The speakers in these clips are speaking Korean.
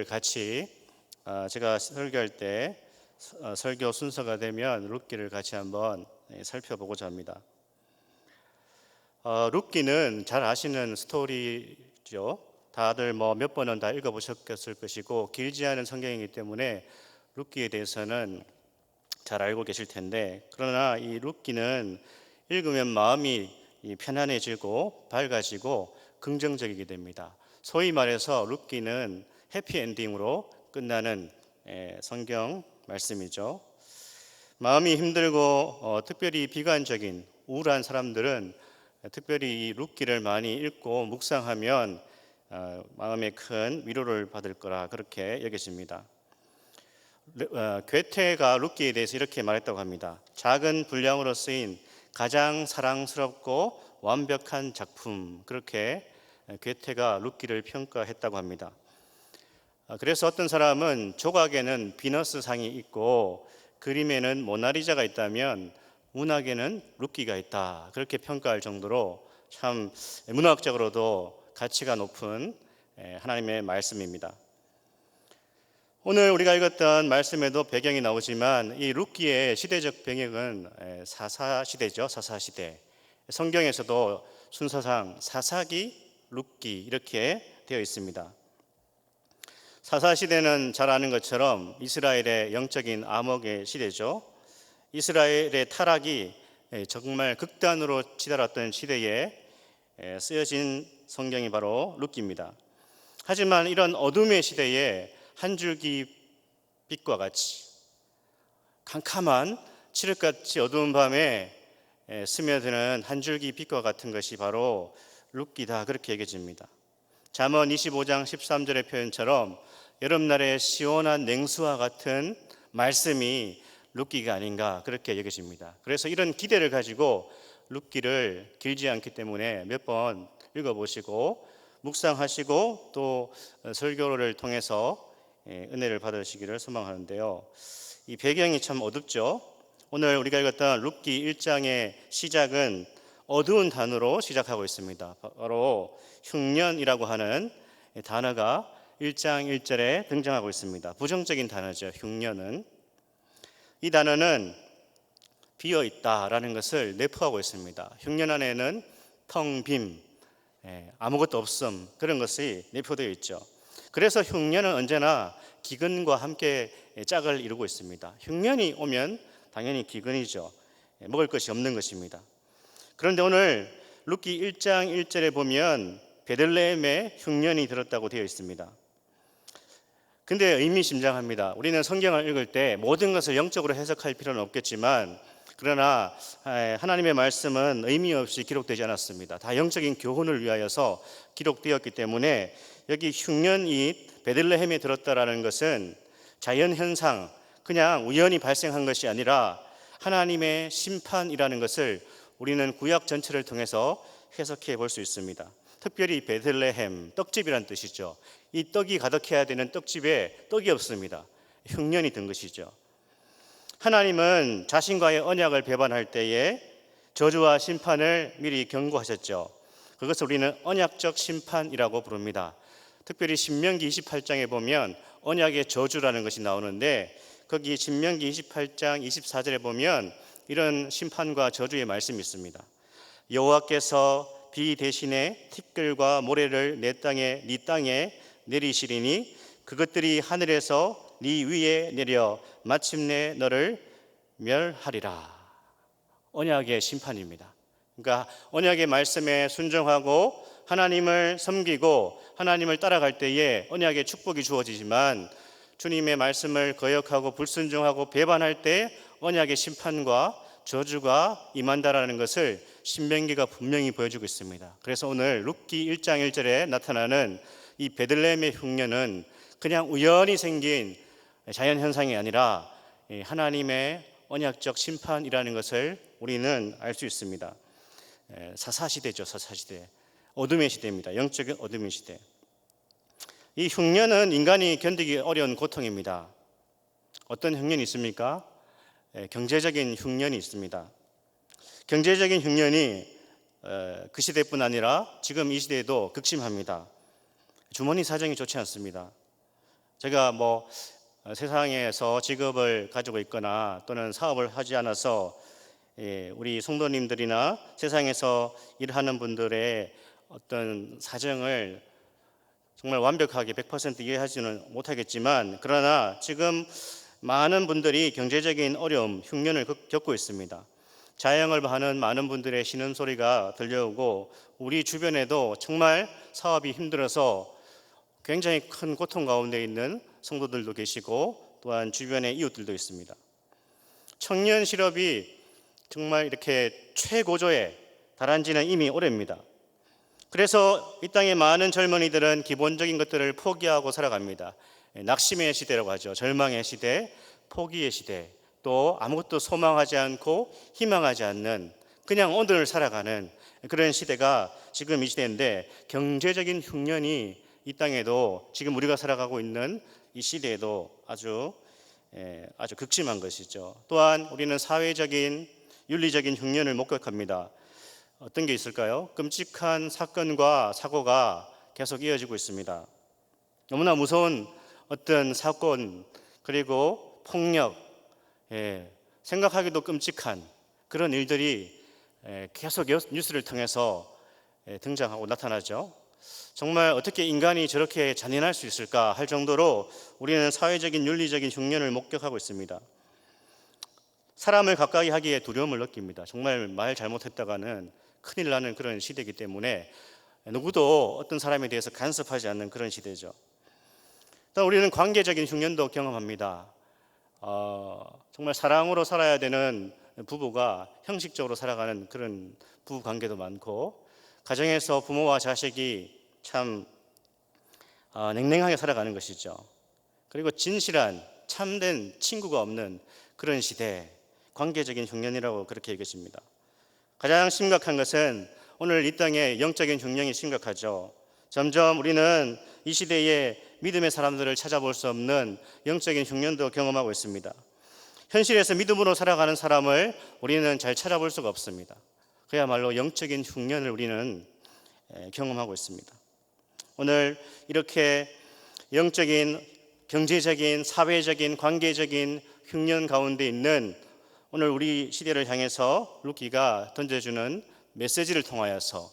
같이 제가 설교할 때 설교 순서가 되면 룻기를 같이 한번 살펴보고자 합니다. 룻기는 잘 아시는 스토리죠. 다들 몇 번은 다 읽어보셨을 것이고 길지 않은 성경이기 때문에 룻기에 대해서는 잘 알고 계실 텐데, 그러나 이 룻기는 읽으면 마음이 편안해지고 밝아지고 긍정적이게 됩니다. 소위 말해서 룻기는 해피엔딩으로 끝나는 성경 말씀이죠. 마음이 힘들고 특별히 비관적인 우울한 사람들은 특별히 이 룻기를 많이 읽고 묵상하면 마음에 큰 위로를 받을 거라 그렇게 여겨집니다. 괴테가 룻기에 대해서 이렇게 말했다고 합니다. 작은 분량으로 쓰인 가장 사랑스럽고 완벽한 작품, 그렇게 괴테가 룻기를 평가했다고 합니다. 그래서 어떤 사람은 조각에는 비너스 상이 있고 그림에는 모나리자가 있다면 문학에는 룻기가 있다, 그렇게 평가할 정도로 참 문학적으로도 가치가 높은 하나님의 말씀입니다. 오늘 우리가 읽었던 말씀에도 배경이 나오지만 이 룻기의 시대적 배경은 사사시대죠. 사사시대. 성경에서도 순서상 사사기, 룻기 이렇게 되어 있습니다. 사사시대는 잘 아는 것처럼 이스라엘의 영적인 암흑의 시대죠. 이스라엘의 타락이 정말 극단으로 치달았던 시대에 쓰여진 성경이 바로 룻기입니다. 하지만 이런 어둠의 시대에 한 줄기 빛과 같이 캄캄한 칠흑같이 어두운 밤에 스며드는 한 줄기 빛과 같은 것이 바로 룻기다, 그렇게 여겨집니다. 잠언 25장 13절의 표현처럼 여름날의 시원한 냉수와 같은 말씀이 룻기가 아닌가 그렇게 여겨집니다. 그래서 이런 기대를 가지고 룻기를 길지 않기 때문에 몇 번 읽어보시고 묵상하시고 또 설교를 통해서 은혜를 받으시기를 소망하는데요. 이 배경이 참 어둡죠. 오늘 우리가 읽었던 룻기 1장의 시작은 어두운 단어로 시작하고 있습니다. 바로 흉년이라고 하는 단어가 1장 1절에 등장하고 있습니다. 부정적인 단어죠. 흉년은. 이 단어는 비어있다라는 것을 내포하고 있습니다. 흉년 안에는 텅 빔, 아무것도 없음, 그런 것이 내포되어 있죠. 그래서 흉년은 언제나 기근과 함께 짝을 이루고 있습니다. 흉년이 오면 당연히 기근이죠. 먹을 것이 없는 것입니다. 그런데 오늘 룻기 1장 1절에 보면 베들레헴에 흉년이 들었다고 되어 있습니다. 근데 의미심장합니다. 우리는 성경을 읽을 때 모든 것을 영적으로 해석할 필요는 없겠지만, 그러나 하나님의 말씀은 의미 없이 기록되지 않았습니다. 다 영적인 교훈을 위하여서 기록되었기 때문에 여기 흉년이 베들레헴에 들었다라는 것은 자연현상, 그냥 우연히 발생한 것이 아니라 하나님의 심판이라는 것을 우리는 구약 전체를 통해서 해석해 볼 수 있습니다. 특별히 베들레헴, 떡집이란 뜻이죠. 이 떡이 가득해야 되는 떡집에 떡이 없습니다. 흉년이 든 것이죠. 하나님은 자신과의 언약을 배반할 때에 저주와 심판을 미리 경고하셨죠. 그것을 우리는 언약적 심판이라고 부릅니다. 특별히 신명기 28장에 보면 언약의 저주라는 것이 나오는데, 거기 신명기 28장 24절에 보면 이런 심판과 저주의 말씀이 있습니다. 여호와께서 비 대신에 티끌과 모래를 네 땅에 내리시리니 그것들이 하늘에서 네 위에 내려 마침내 너를 멸하리라. 언약의 심판입니다. 그러니까 언약의 말씀에 순종하고 하나님을 섬기고 하나님을 따라갈 때에 언약의 축복이 주어지지만, 주님의 말씀을 거역하고 불순종하고 배반할 때 언약의 심판과 저주가 임한다라는 것을 신명기가 분명히 보여주고 있습니다. 그래서 오늘 룻기 1장 1절에 나타나는 이 베들레헴의 흉년은 그냥 우연히 생긴 자연현상이 아니라 하나님의 언약적 심판이라는 것을 우리는 알 수 있습니다. 사사시대죠. 사사시대. 어둠의 시대입니다. 영적인 어둠의 시대. 이 흉년은 인간이 견디기 어려운 고통입니다. 어떤 흉년이 있습니까? 경제적인 흉년이 있습니다. 경제적인 흉년이 그 시대뿐 아니라 지금 이 시대에도 극심합니다. 주머니 사정이 좋지 않습니다. 제가 세상에서 직업을 가지고 있거나 또는 사업을 하지 않아서 우리 성도님들이나 세상에서 일하는 분들의 어떤 사정을 정말 완벽하게 100% 이해하지는 못하겠지만, 그러나 지금 많은 분들이 경제적인 어려움, 흉년을 겪고 있습니다. 자영업을 하는 많은 분들의 신음소리가 들려오고, 우리 주변에도 정말 사업이 힘들어서 굉장히 큰 고통 가운데 있는 성도들도 계시고, 또한 주변의 이웃들도 있습니다. 청년 실업이 정말 이렇게 최고조에 달한 지는 이미 오래입니다. 그래서 이 땅의 많은 젊은이들은 기본적인 것들을 포기하고 살아갑니다. 낙심의 시대라고 하죠. 절망의 시대, 포기의 시대, 또 아무것도 소망하지 않고 희망하지 않는, 그냥 오늘을 살아가는 그런 시대가 지금 이 시대인데, 경제적인 흉년이 이 땅에도 지금 우리가 살아가고 있는 이 시대에도 아주 극심한 것이죠. 또한 우리는 사회적인 윤리적인 흉년을 목격합니다. 어떤 게 있을까요? 끔찍한 사건과 사고가 계속 이어지고 있습니다. 너무나 무서운 어떤 사건, 그리고 폭력, 생각하기도 끔찍한 그런 일들이 계속 뉴스를 통해서 등장하고 나타나죠. 정말 어떻게 인간이 저렇게 잔인할 수 있을까 할 정도로 우리는 사회적인 윤리적인 흉년을 목격하고 있습니다. 사람을 가까이 하기에 두려움을 느낍니다. 정말 말 잘못했다가는 큰일 나는 그런 시대이기 때문에 누구도 어떤 사람에 대해서 간섭하지 않는 그런 시대죠. 또 우리는 관계적인 흉년도 경험합니다. 정말 사랑으로 살아야 되는 부부가 형식적으로 살아가는 그런 부부 관계도 많고, 가정에서 부모와 자식이 참 냉랭하게 살아가는 것이죠. 그리고 진실한 참된 친구가 없는 그런 시대, 관계적인 흉년이라고 그렇게 얘기했습니다. 가장 심각한 것은 오늘 이 땅의 영적인 흉년이 심각하죠. 점점 우리는 이 시대에 믿음의 사람들을 찾아볼 수 없는 영적인 흉년도 경험하고 있습니다. 현실에서 믿음으로 살아가는 사람을 우리는 잘 찾아볼 수가 없습니다. 그야말로 영적인 흉년을 우리는 경험하고 있습니다. 오늘 이렇게 영적인, 경제적인, 사회적인, 관계적인 흉년 가운데 있는 오늘 우리 시대를 향해서 루키가 던져주는 메시지를 통하여서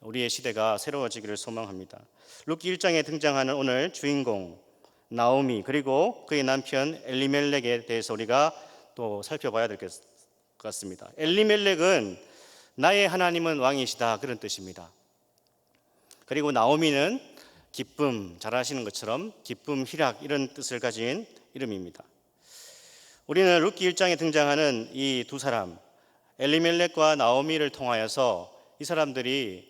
우리의 시대가 새로워지기를 소망합니다. 루키 1장에 등장하는 오늘 주인공 나오미, 그리고 그의 남편 엘리멜렉에 대해서 우리가 또 살펴봐야 될 것 같습니다. 엘리멜렉은 나의 하나님은 왕이시다, 그런 뜻입니다. 그리고 나오미는 기쁨, 잘 아시는 것처럼 기쁨, 희락, 이런 뜻을 가진 이름입니다. 우리는 룻기 1장에 등장하는 이 두 사람, 엘리멜렉과 나오미를 통하여서 이 사람들이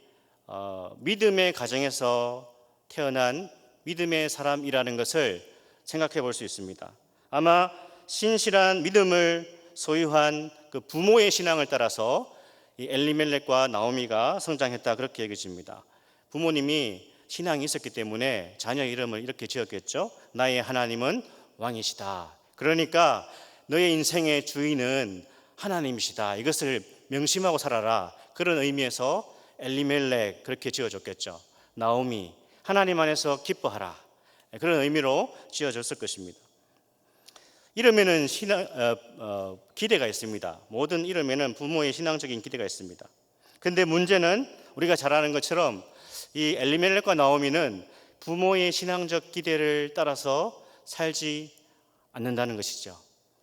믿음의 가정에서 태어난 믿음의 사람이라는 것을 생각해 볼 수 있습니다. 아마 신실한 믿음을 소유한 그 부모의 신앙을 따라서 이 엘리멜렉과 나오미가 성장했다, 그렇게 여겨집니다. 부모님이 신앙이 있었기 때문에 자녀 이름을 이렇게 지었겠죠. 나의 하나님은 왕이시다. 그러니까 너의 인생의 주인은 하나님이시다. 이것을 명심하고 살아라. 그런 의미에서 엘리멜렉 그렇게 지어줬겠죠. 나오미, 하나님 안에서 기뻐하라. 그런 의미로 지어졌을 것입니다. 이름에는 기대가 있습니다. 모든 이름에는 부모의 신앙적인 기대가 있습니다. 그런데 문제는 우리가 잘 아는 것처럼 이 엘리멜렉과 나오미는 부모의 신앙적 기대를 따라서 살지 않는다는 것이죠.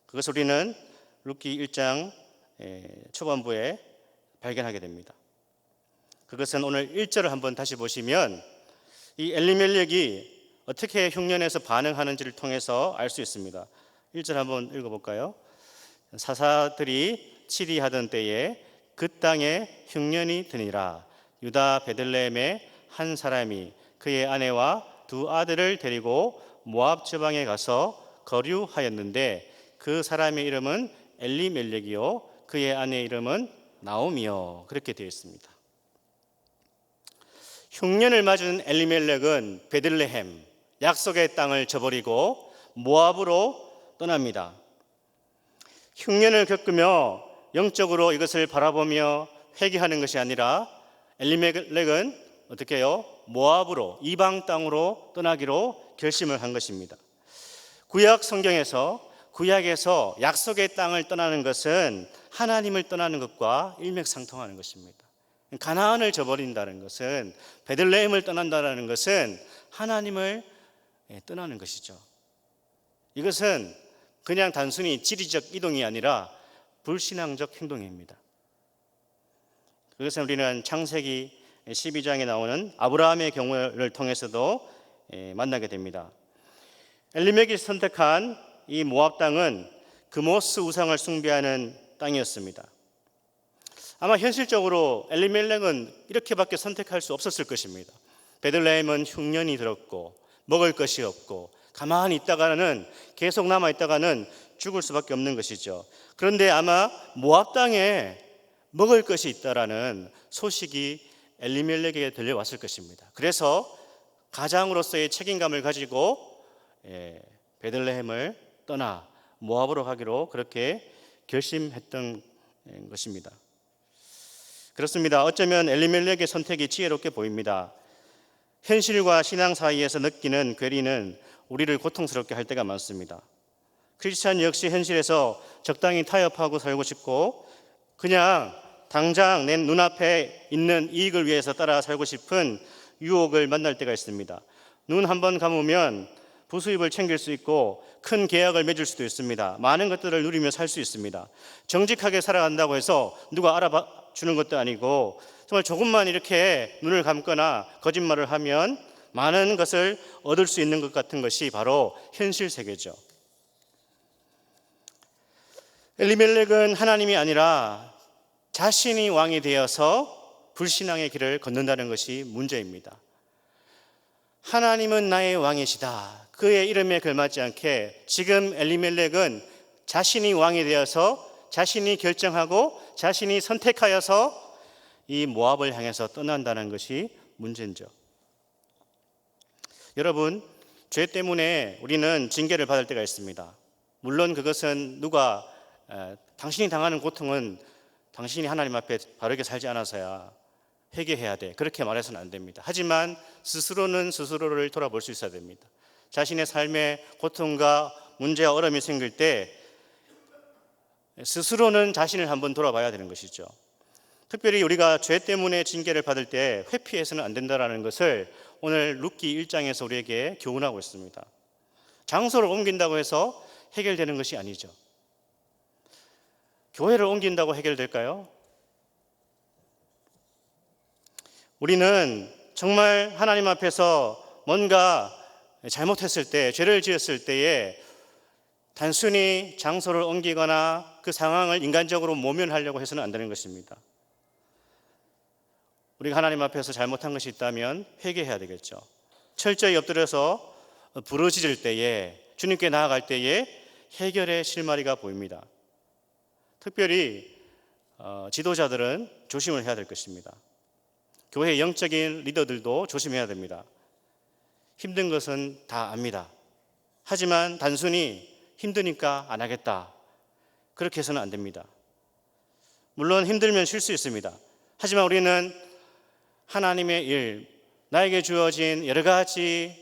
그것을 우리는 룻기 1장 초반부에 발견하게 됩니다. 그것은 오늘 1절을 한번 다시 보시면 이 엘리멜렉이 어떻게 흉년에서 반응하는지를 통해서 알 수 있습니다. 1절 한번 읽어볼까요? 사사들이 치리하던 때에 그 땅에 흉년이 드니라. 유다 베들레헴의 한 사람이 그의 아내와 두 아들을 데리고 모압 지방에 가서 거류하였는데 그 사람의 이름은 엘리멜렉이요 그의 아내의 이름은 나오미요. 그렇게 되어 있습니다. 흉년을 맞은 엘리멜렉은 베들레헴, 약속의 땅을 저버리고 모압으로 떠납니다. 흉년을 겪으며 영적으로 이것을 바라보며 회개하는 것이 아니라 엘리멜렉은 어떻게 해요? 모압으로, 이방 땅으로 떠나기로 결심을 한 것입니다. 구약 성경에서 구약에서 약속의 땅을 떠나는 것은 하나님을 떠나는 것과 일맥상통하는 것입니다. 가나안을 저버린다는 것은, 베들레헴을 떠난다는 것은 하나님을 떠나는 것이죠. 이것은 그냥 단순히 지리적 이동이 아니라 불신앙적 행동입니다. 그것은 우리는 창세기 12장에 나오는 아브라함의 경우를 통해서도 만나게 됩니다. 엘리멜렉이 선택한 이 모압 땅은 그모스 우상을 숭배하는 땅이었습니다. 아마 현실적으로 엘리멜렉은 이렇게밖에 선택할 수 없었을 것입니다. 베들레헴은 흉년이 들었고 먹을 것이 없고 가만히 있다가는, 계속 남아 있다가는 죽을 수밖에 없는 것이죠. 그런데 아마 모압 땅에 먹을 것이 있다라는 소식이 엘리멜렉에게 들려왔을 것입니다. 그래서 가장으로서의 책임감을 가지고 베들레헴을 떠나 모압으로 가기로 그렇게 결심했던 것입니다. 그렇습니다. 어쩌면 엘리멜렉의 선택이 지혜롭게 보입니다. 현실과 신앙 사이에서 느끼는 괴리는 우리를 고통스럽게 할 때가 많습니다. 크리스찬 역시 현실에서 적당히 타협하고 살고 싶고 그냥 당장 내 눈앞에 있는 이익을 위해서 따라 살고 싶은 유혹을 만날 때가 있습니다. 눈 한 번 감으면 부수입을 챙길 수 있고 큰 계약을 맺을 수도 있습니다. 많은 것들을 누리며 살 수 있습니다. 정직하게 살아간다고 해서 누가 알아봐 주는 것도 아니고 정말 조금만 이렇게 눈을 감거나 거짓말을 하면 많은 것을 얻을 수 있는 것 같은 것이 바로 현실 세계죠. 엘리멜렉은 하나님이 아니라 자신이 왕이 되어서 불신앙의 길을 걷는다는 것이 문제입니다. 하나님은 나의 왕이시다. 그의 이름에 걸맞지 않게 지금 엘리멜렉은 자신이 왕이 되어서 자신이 결정하고 자신이 선택하여서 이 모압을 향해서 떠난다는 것이 문제죠. 여러분, 죄 때문에 우리는 징계를 받을 때가 있습니다. 물론 그것은 당신이 당하는 고통은 당신이 하나님 앞에 바르게 살지 않아서야 회개해야 돼, 그렇게 말해서는 안 됩니다. 하지만 스스로는 스스로를 돌아볼 수 있어야 됩니다. 자신의 삶에 고통과 문제와 어려움이 생길 때 스스로는 자신을 한번 돌아봐야 되는 것이죠. 특별히 우리가 죄 때문에 징계를 받을 때 회피해서는 안 된다는 것을 오늘 룻기 1장에서 우리에게 교훈하고 있습니다. 장소를 옮긴다고 해서 해결되는 것이 아니죠. 교회를 옮긴다고 해결될까요? 우리는 정말 하나님 앞에서 뭔가 잘못했을 때, 죄를 지었을 때에 단순히 장소를 옮기거나 그 상황을 인간적으로 모면하려고 해서는 안 되는 것입니다. 우리가 하나님 앞에서 잘못한 것이 있다면 회개해야 되겠죠. 철저히 엎드려서 부르짖을 때에, 주님께 나아갈 때에 해결의 실마리가 보입니다. 특별히 지도자들은 조심을 해야 될 것입니다. 교회 영적인 리더들도 조심해야 됩니다. 힘든 것은 다 압니다. 하지만 단순히 힘드니까 안 하겠다, 그렇게 해서는 안 됩니다. 물론 힘들면 쉴 수 있습니다. 하지만 우리는 하나님의 일, 나에게 주어진 여러 가지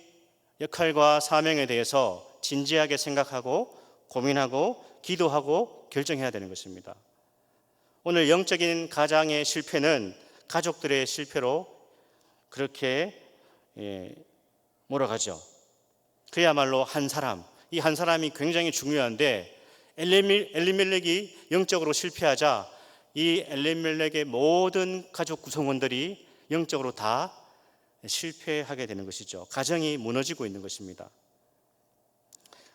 역할과 사명에 대해서 진지하게 생각하고 고민하고 기도하고 결정해야 되는 것입니다. 오늘 영적인 가장의 실패는 가족들의 실패로 그렇게 몰아가죠. 그야말로 한 사람, 이 한 사람이 굉장히 중요한데 엘리멜렉이 영적으로 실패하자 이 엘리멜렉의 모든 가족 구성원들이 영적으로 다 실패하게 되는 것이죠. 가정이 무너지고 있는 것입니다.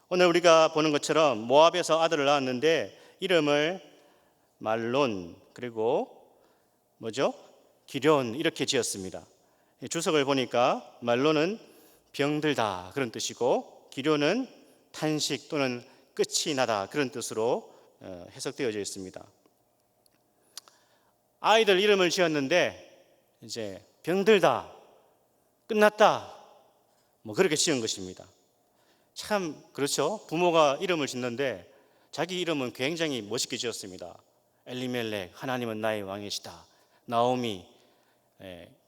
오늘 우리가 보는 것처럼 모압에서 아들을 낳았는데 이름을 말론, 그리고 기럨, 이렇게 지었습니다. 주석을 보니까 말론은 병들다, 그런 뜻이고 기럨은 탄식 또는 끝이 나다, 그런 뜻으로 해석되어져 있습니다. 아이들 이름을 지었는데 이제 병들다, 끝났다, 그렇게 지은 것입니다. 참 그렇죠. 부모가 이름을 짓는데 자기 이름은 굉장히 멋있게 지었습니다. 엘리멜렉, 하나님은 나의 왕이시다. 나오미,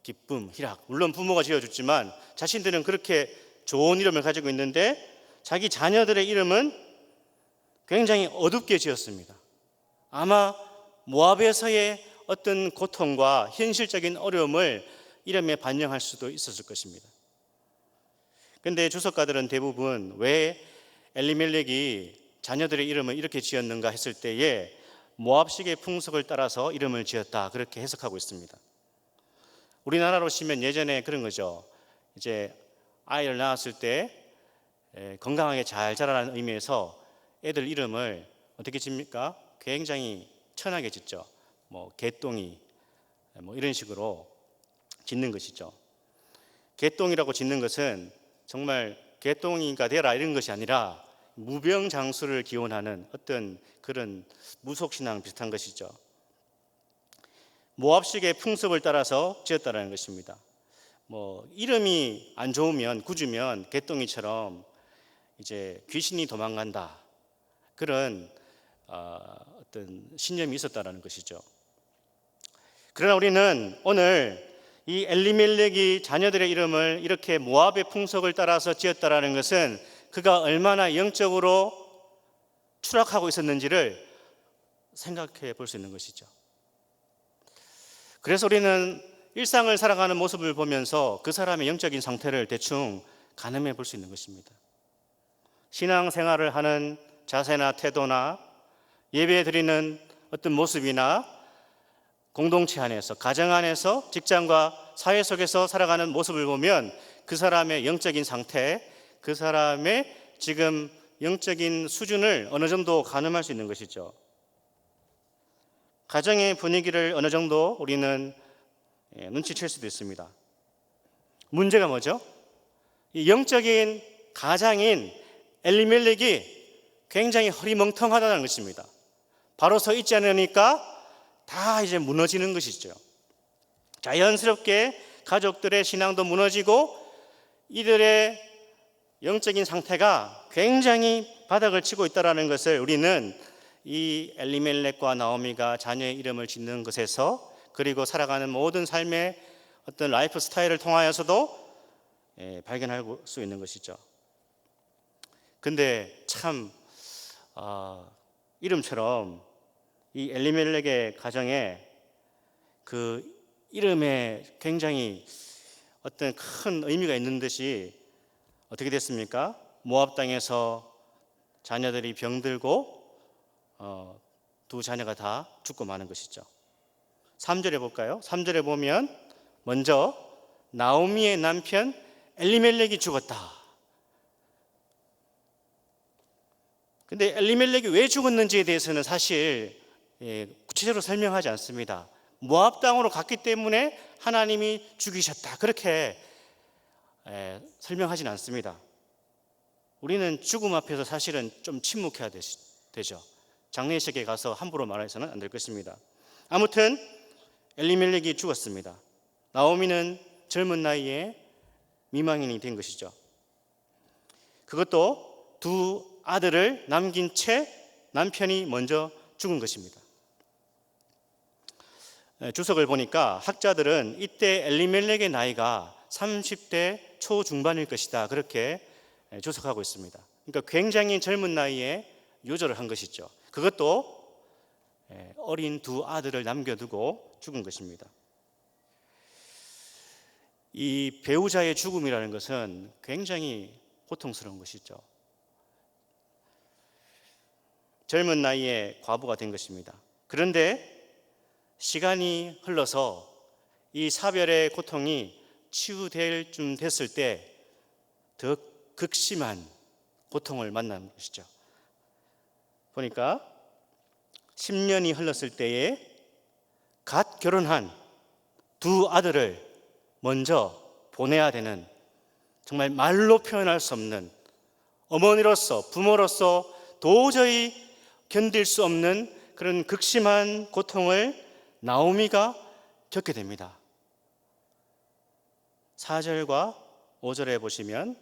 기쁨, 희락. 물론 부모가 지어줬지만 자신들은 그렇게 좋은 이름을 가지고 있는데 자기 자녀들의 이름은 굉장히 어둡게 지었습니다. 아마 모압에서의 어떤 고통과 현실적인 어려움을 이름에 반영할 수도 있었을 것입니다. 그런데 주석가들은 대부분 왜 엘리멜렉이 자녀들의 이름을 이렇게 지었는가 했을 때에 모압식의 풍속을 따라서 이름을 지었다, 그렇게 해석하고 있습니다. 우리나라로 치면 예전에 그런 거죠. 이제 아이를 낳았을 때 건강하게 잘 자라라는 의미에서 애들 이름을 어떻게 짓니까? 굉장히 천하게 짓죠. 뭐 개똥이 뭐 이런 식으로 짓는 것이죠. 개똥이라고 짓는 것은 정말 개똥이가 되라 이런 것이 아니라 무병장수를 기원하는 어떤 그런 무속신앙 비슷한 것이죠. 모압식의 풍습을 따라서 지었다는 것입니다. 뭐 이름이 안 좋으면 굳으면 개똥이처럼 이제 귀신이 도망간다, 그런 어떤 신념이 있었다는 것이죠. 그러나 우리는 오늘 이 엘리멜렉이 자녀들의 이름을 이렇게 모압의 풍속을 따라서 지었다는 것은 그가 얼마나 영적으로 추락하고 있었는지를 생각해 볼 수 있는 것이죠. 그래서 우리는 일상을 살아가는 모습을 보면서 그 사람의 영적인 상태를 대충 가늠해 볼 수 있는 것입니다. 신앙생활을 하는 자세나 태도나 예배 드리는 어떤 모습이나 공동체 안에서, 가정 안에서, 직장과 사회 속에서 살아가는 모습을 보면 그 사람의 영적인 상태, 그 사람의 지금 영적인 수준을 어느 정도 가늠할 수 있는 것이죠. 가정의 분위기를 어느 정도 우리는 눈치챌 수도 있습니다. 문제가 뭐죠? 이 영적인 가장인 엘리멜렉이 굉장히 허리멍텅하다는 것입니다. 바로 서 있지 않으니까 다 이제 무너지는 것이죠. 자연스럽게 가족들의 신앙도 무너지고 이들의 영적인 상태가 굉장히 바닥을 치고 있다는 것을 우리는 이 엘리멜렉과 나오미가 자녀의 이름을 짓는 것에서, 그리고 살아가는 모든 삶의 어떤 라이프 스타일을 통하여서도 발견할 수 있는 것이죠. 근데 참 이름처럼 이 엘리멜렉의 가정에 그 이름에 굉장히 어떤 큰 의미가 있는 듯이 어떻게 됐습니까? 모압 땅에서 자녀들이 병들고 두 자녀가 다 죽고 마는 것이죠. 3절에 볼까요? 3절에 보면 먼저 나오미의 남편 엘리멜렉이 죽었다. 근데 엘리멜렉이 왜 죽었는지에 대해서는 사실 구체적으로 설명하지 않습니다. 모압 땅으로 갔기 때문에 하나님이 죽이셨다, 그렇게 설명하진 않습니다. 우리는 죽음 앞에서 사실은 좀 침묵해야 되죠. 장례식에 가서 함부로 말해서는 안 될 것입니다. 아무튼 엘리멜렉이 죽었습니다. 나오미는 젊은 나이에 미망인이 된 것이죠. 그것도 두 아들을 남긴 채 남편이 먼저 죽은 것입니다. 주석을 보니까 학자들은 이때 엘리멜렉의 나이가 30대 초중반일 것이다, 그렇게 주석하고 있습니다. 그러니까 굉장히 젊은 나이에 요절을 한 것이죠. 그것도 어린 두 아들을 남겨두고 죽은 것입니다. 이 배우자의 죽음이라는 것은 굉장히 고통스러운 것이죠. 젊은 나이에 과부가 된 것입니다. 그런데 시간이 흘러서 이 사별의 고통이 치유될 쯤 됐을 때 더 극심한 고통을 만난 것이죠. 보니까 10년이 흘렀을 때에 갓 결혼한 두 아들을 먼저 보내야 되는, 정말 말로 표현할 수 없는, 어머니로서 부모로서 도저히 견딜 수 없는 그런 극심한 고통을 나오미가 겪게 됩니다. 4절과 5절에 보시면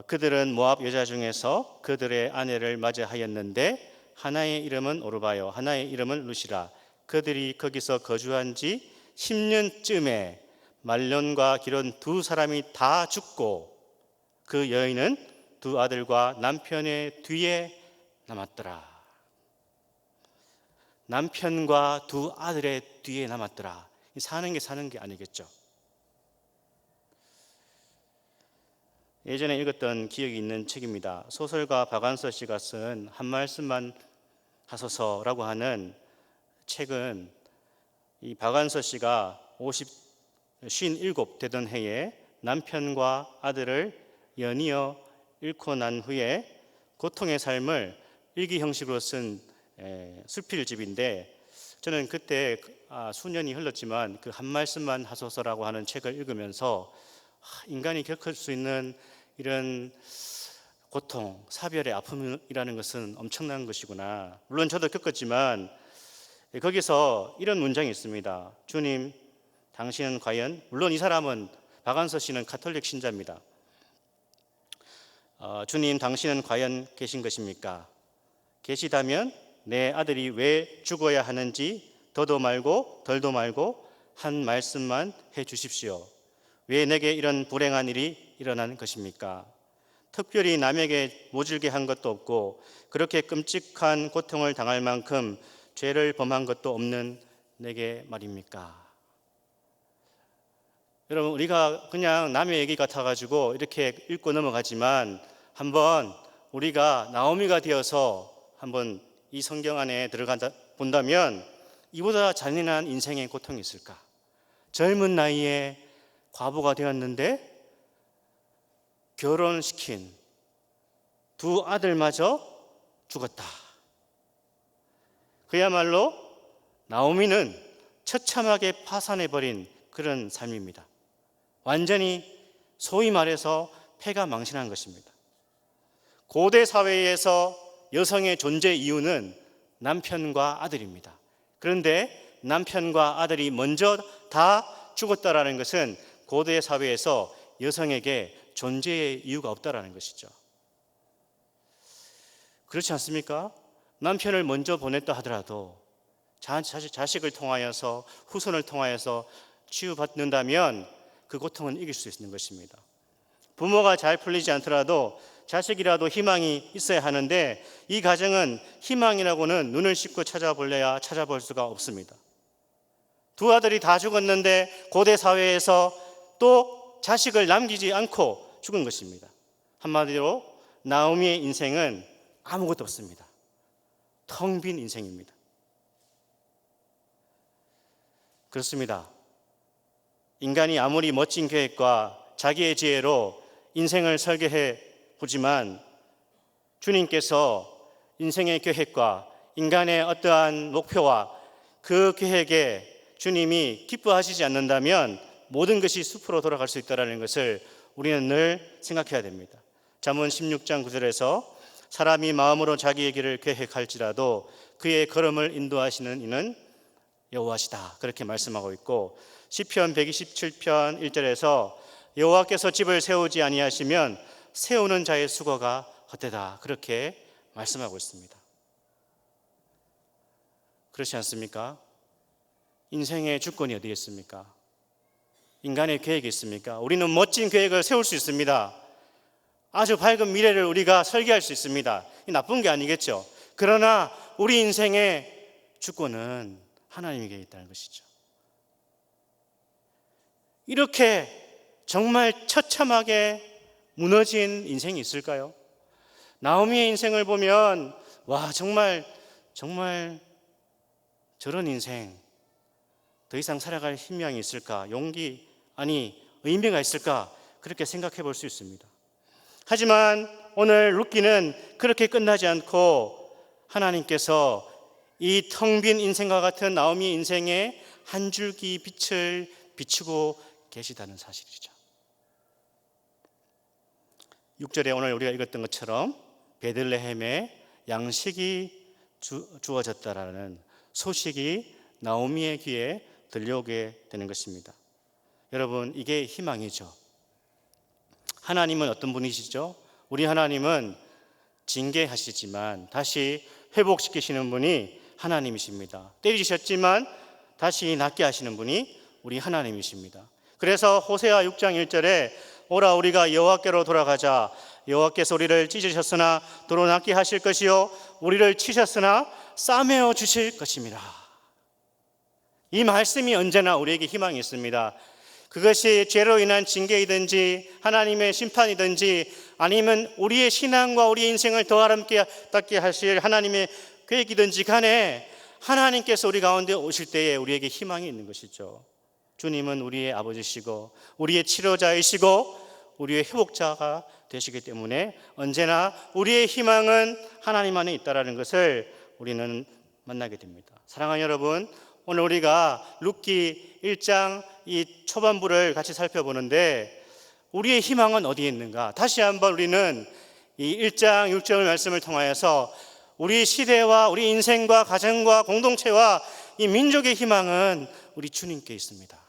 그들은 모압 여자 중에서 그들의 아내를 맞이하였는데 하나의 이름은 오르바요, 하나의 이름은 루시라. 그들이 거기서 거주한 지 10년쯤에 말년과 기른 두 사람이 다 죽고 그 여인은 두 아들과 남편의 뒤에 남았더라. 남편과 두 아들의 뒤에 남았더라. 사는 게 아니겠죠. 예전에 읽었던 기억이 있는 책입니다. 소설가 박완서 씨가 쓴 한 말씀만 하소서라고 하는 책은 이 박완서 씨가 57 되던 해에 남편과 아들을 연이어 잃고 난 후에 고통의 삶을 일기 형식으로 쓴 수필집인데, 저는 그때 수년이 흘렀지만 그 한 말씀만 하소서라고 하는 책을 읽으면서 인간이 겪을 수 있는 이런 고통, 사별의 아픔이라는 것은 엄청난 것이구나. 물론 저도 겪었지만 거기서 이런 문장이 있습니다. 주님, 당신은 과연, 물론 이 사람은 박완서 씨는 가톨릭 신자입니다. 주님, 당신은 과연 계신 것입니까? 계시다면 내 아들이 왜 죽어야 하는지 더도 말고 덜도 말고 한 말씀만 해 주십시오. 왜 내게 이런 불행한 일이 일어난 것입니까? 특별히 남에게 모질게 한 것도 없고 그렇게 끔찍한 고통을 당할 만큼 죄를 범한 것도 없는 내게 말입니까? 여러분, 우리가 그냥 남의 얘기 같아가지고 이렇게 읽고 넘어가지만 한번 우리가 나오미가 되어서 한번 이 성경 안에 들어간다 본다면 이보다 잔인한 인생의 고통이 있을까? 젊은 나이에 과부가 되었는데 결혼시킨 두 아들마저 죽었다. 그야말로 나오미는 처참하게 파산해버린 그런 삶입니다. 완전히 소위 말해서 패가 망신한 것입니다. 고대 사회에서 여성의 존재 이유는 남편과 아들입니다. 그런데 남편과 아들이 먼저 다 죽었다라는 것은 고대 사회에서 여성에게 존재의 이유가 없다라는 것이죠. 그렇지 않습니까? 남편을 먼저 보냈다 하더라도 자식을 통하여서 후손을 통하여서 치유받는다면 그 고통은 이길 수 있는 것입니다. 부모가 잘 풀리지 않더라도 자식이라도 희망이 있어야 하는데 이 가정은 희망이라고는 눈을 씻고 찾아볼래야 찾아볼 수가 없습니다. 두 아들이 다 죽었는데 고대 사회에서 또 자식을 남기지 않고 죽은 것입니다. 한마디로 나오미의 인생은 아무것도 없습니다. 텅 빈 인생입니다. 그렇습니다. 인간이 아무리 멋진 계획과 자기의 지혜로 인생을 설계해 보지만 주님께서 인생의 계획과 인간의 어떠한 목표와 그 계획에 주님이 기뻐하시지 않는다면 모든 것이 숲으로 돌아갈 수 있다는 것을 우리는 늘 생각해야 됩니다. 잠언 16장 9절에서 사람이 마음으로 자기의 길을 계획할지라도 그의 걸음을 인도하시는 이는 여호와시다, 그렇게 말씀하고 있고, 시편 127편 1절에서 여호와께서 집을 세우지 아니하시면 세우는 자의 수고가 헛되다, 그렇게 말씀하고 있습니다. 그렇지 않습니까? 인생의 주권이 어디에 있습니까? 인간의 계획이 있습니까? 우리는 멋진 계획을 세울 수 있습니다. 아주 밝은 미래를 우리가 설계할 수 있습니다. 나쁜 게 아니겠죠. 그러나 우리 인생의 주권은 하나님에게 있다는 것이죠. 이렇게 정말 처참하게 무너진 인생이 있을까요? 나오미의 인생을 보면 와, 정말 저런 인생 더 이상 살아갈 희망이 있을까? 용기, 아니 의미가 있을까? 그렇게 생각해 볼 수 있습니다. 하지만 오늘 룻기는 그렇게 끝나지 않고 하나님께서 이 텅 빈 인생과 같은 나오미의 인생에 한 줄기 빛을 비추고 계시다는 사실이죠. 6절에 오늘 우리가 읽었던 것처럼 베들레헴에 양식이 주어졌다라는 소식이 나오미의 귀에 들려오게 되는 것입니다. 여러분, 이게 희망이죠. 하나님은 어떤 분이시죠? 우리 하나님은 징계하시지만 다시 회복시키시는 분이 하나님이십니다. 때리셨지만 다시 낫게 하시는 분이 우리 하나님이십니다. 그래서 호세아 6장 1절에 오라 우리가 여호와께로 돌아가자. 여호와께서 우리를 찢으셨으나 도로 낫게 하실 것이요 우리를 치셨으나 싸매어 주실 것입니다. 이 말씀이 언제나 우리에게 희망이 있습니다. 그것이 죄로 인한 징계이든지 하나님의 심판이든지 아니면 우리의 신앙과 우리의 인생을 더 아름답게 하실 하나님의 계획이든지 간에 하나님께서 우리 가운데 오실 때에 우리에게 희망이 있는 것이죠. 주님은 우리의 아버지시고 우리의 치료자이시고 우리의 회복자가 되시기 때문에 언제나 우리의 희망은 하나님 안에 있다는 것을 우리는 만나게 됩니다. 사랑하는 여러분, 오늘 우리가 룻기 1장 이 초반부를 같이 살펴보는데 우리의 희망은 어디에 있는가? 다시 한번 우리는 이 1장 6절 말씀을 통하여서 우리 시대와 우리 인생과 가정과 공동체와 이 민족의 희망은 우리 주님께 있습니다.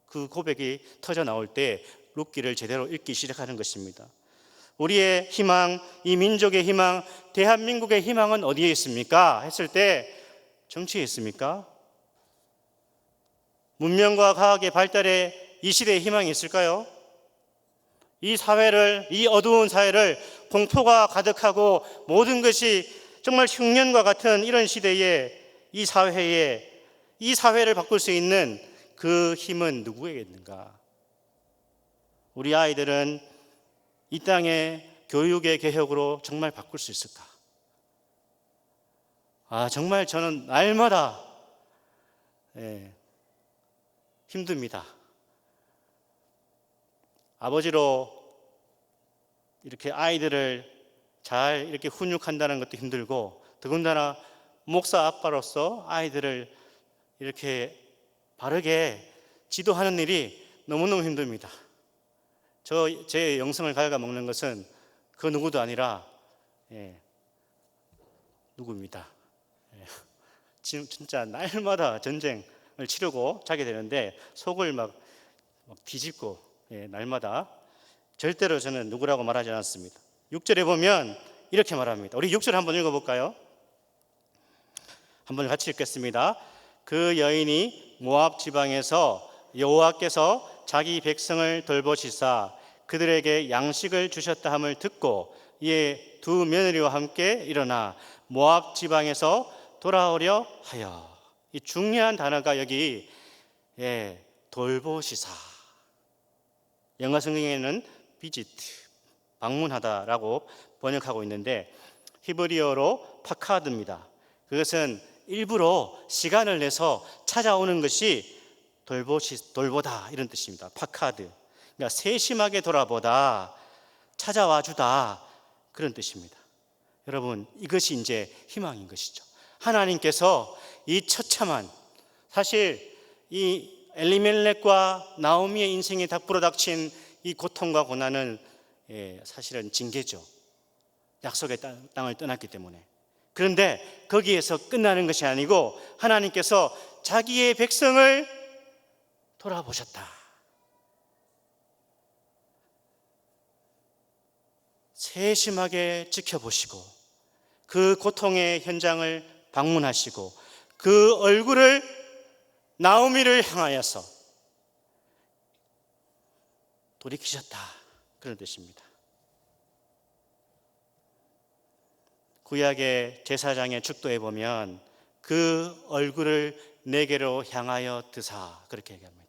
그 고백이 터져 나올 때 룻기를 제대로 읽기 시작하는 것입니다. 우리의 희망, 이 민족의 희망, 대한민국의 희망은 어디에 있습니까? 했을 때 정치에 있습니까? 문명과 과학의 발달에 이 시대에 희망이 있을까요? 이 사회를, 이 어두운 사회를 공포가 가득하고 모든 것이 정말 흉년과 같은 이런 시대에 이 사회를 바꿀 수 있는 그 힘은 누구에게 있는가? 우리 아이들은 이 땅의 교육의 개혁으로 정말 바꿀 수 있을까? 정말 저는 날마다 힘듭니다. 아버지로 이렇게 아이들을 잘 이렇게 훈육한다는 것도 힘들고 더군다나 목사 아빠로서 아이들을 이렇게 바르게 지도하는 일이 너무너무 힘듭니다. 제 영성을 갉아먹는 것은 그 누구도 아니라 누구입니다. 진짜 날마다 전쟁을 치르고 자게 되는데 속을 막 뒤집고 날마다 절대로 저는 누구라고 말하지 않았습니다. 6절에 보면 이렇게 말합니다. 우리 6절 한번 읽어볼까요? 한번 같이 읽겠습니다. 그 여인이 모압 지방에서 여호와께서 자기 백성을 돌보시사 그들에게 양식을 주셨다 함을 듣고 이에 두 며느리와 함께 일어나 모압 지방에서 돌아오려 하여. 이 중요한 단어가 여기 돌보시사. 영어 성경에는 비지트, 방문하다라고 번역하고 있는데 히브리어로 파카드입니다. 그것은 일부러 시간을 내서 찾아오는 것이 돌보다 이런 뜻입니다. 파카드. 그러니까 세심하게 돌아보다, 찾아와 주다 그런 뜻입니다. 여러분, 이것이 이제 희망인 것이죠. 하나님께서 이 처참한, 사실 이 엘리멜렉과 나오미의 인생에 불어닥친 이 고통과 고난은 사실은 징계죠. 약속의 땅을 떠났기 때문에. 그런데 거기에서 끝나는 것이 아니고 하나님께서 자기의 백성을 돌아보셨다. 세심하게 지켜보시고 그 고통의 현장을 방문하시고 그 얼굴을 나오미를 향하여서 돌이키셨다. 그런 뜻입니다. 구약의 제사장의 축도에 보면 그 얼굴을 내게로 향하여 드사 그렇게 얘기합니다.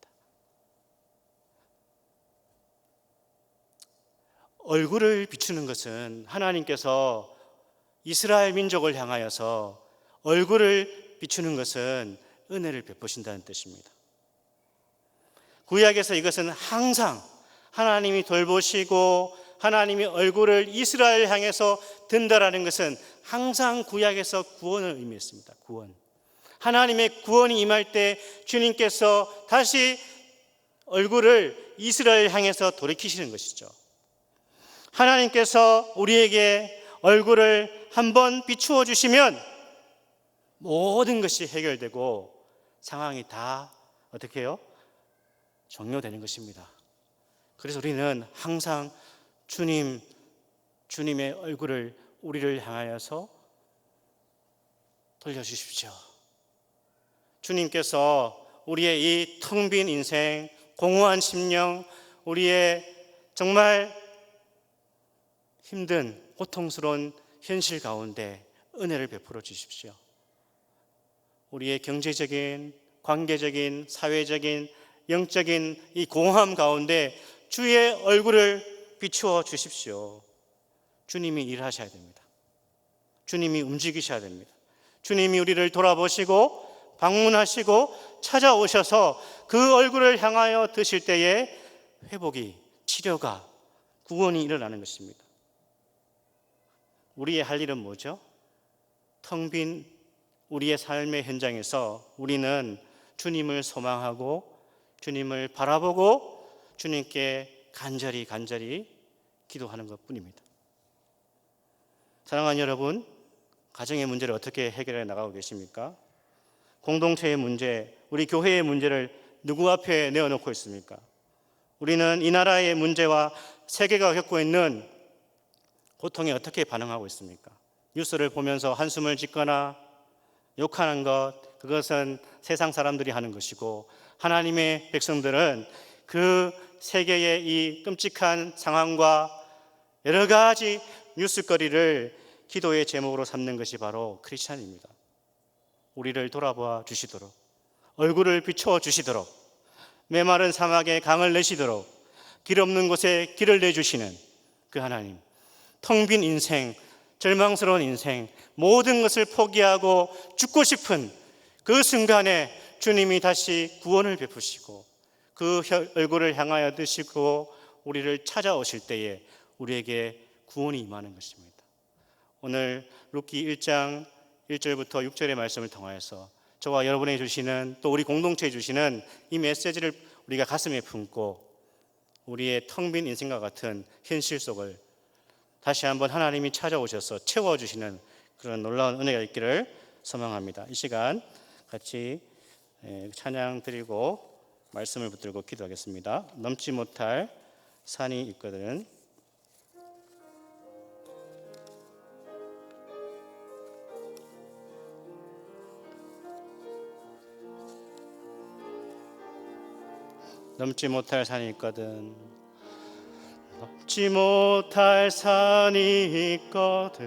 얼굴을 비추는 것은 하나님께서 이스라엘 민족을 향하여서 얼굴을 비추는 것은 은혜를 베푸신다는 뜻입니다. 구약에서 이것은 항상 하나님이 돌보시고 하나님이 얼굴을 이스라엘 향해서 든다라는 것은 항상 구약에서 구원을 의미했습니다. 구원. 하나님의 구원이 임할 때 주님께서 다시 얼굴을 이스라엘 향해서 돌이키시는 것이죠. 하나님께서 우리에게 얼굴을 한번 비추어 주시면 모든 것이 해결되고 상황이 다 어떻게 해요? 종료되는 것입니다. 그래서 우리는 항상 주님의 얼굴을 우리를 향하여서 돌려주십시오. 주님께서 우리의 이 텅 빈 인생, 공허한 심령, 우리의 정말 힘든 고통스러운 현실 가운데 은혜를 베풀어 주십시오. 우리의 경제적인, 관계적인, 사회적인, 영적인 이 공허함 가운데 주의 얼굴을 비추어 주십시오. 주님이 일하셔야 됩니다. 주님이 움직이셔야 됩니다. 주님이 우리를 돌아보시고 방문하시고 찾아오셔서 그 얼굴을 향하여 드실 때에 회복이, 치료가, 구원이 일어나는 것입니다. 우리의 할 일은 뭐죠? 텅 빈 우리의 삶의 현장에서 우리는 주님을 소망하고 주님을 바라보고 주님께 간절히 기도하는 것뿐입니다. 사랑하는 여러분, 가정의 문제를 어떻게 해결해 나가고 계십니까? 공동체의 문제, 우리 교회의 문제를 누구 앞에 내어놓고 있습니까? 우리는 이 나라의 문제와 세계가 겪고 있는 고통에 어떻게 반응하고 있습니까? 뉴스를 보면서 한숨을 짓거나 욕하는 것, 그것은 세상 사람들이 하는 것이고, 하나님의 백성들은 그 세계의 이 끔찍한 상황과 여러 가지 뉴스거리를 기도의 제목으로 삼는 것이 바로 크리스찬입니다. 우리를 돌아보아 주시도록, 얼굴을 비춰 주시도록, 메마른 사막에 강을 내시도록, 길 없는 곳에 길을 내주시는 그 하나님, 텅 빈 인생, 절망스러운 인생, 모든 것을 포기하고 죽고 싶은 그 순간에 주님이 다시 구원을 베푸시고 그 얼굴을 향하여 드시고 우리를 찾아오실 때에 우리에게 구원이 임하는 것입니다. 오늘 룻기 1장 1절부터 6절의 말씀을 통하여서 저와 여러분에게 주시는, 또 우리 공동체에 주시는 이 메시지를 우리가 가슴에 품고 우리의 텅 빈 인생과 같은 현실 속을 다시 한번 하나님이 찾아오셔서 채워주시는 그런 놀라운 은혜가 있기를 소망합니다. 이 시간 같이 찬양 드리고 말씀을 붙들고 기도하겠습니다. 넘지 못할 산이 있거든. 넘지 못할 산이 있거든. 넘지 못할 산이 있거든.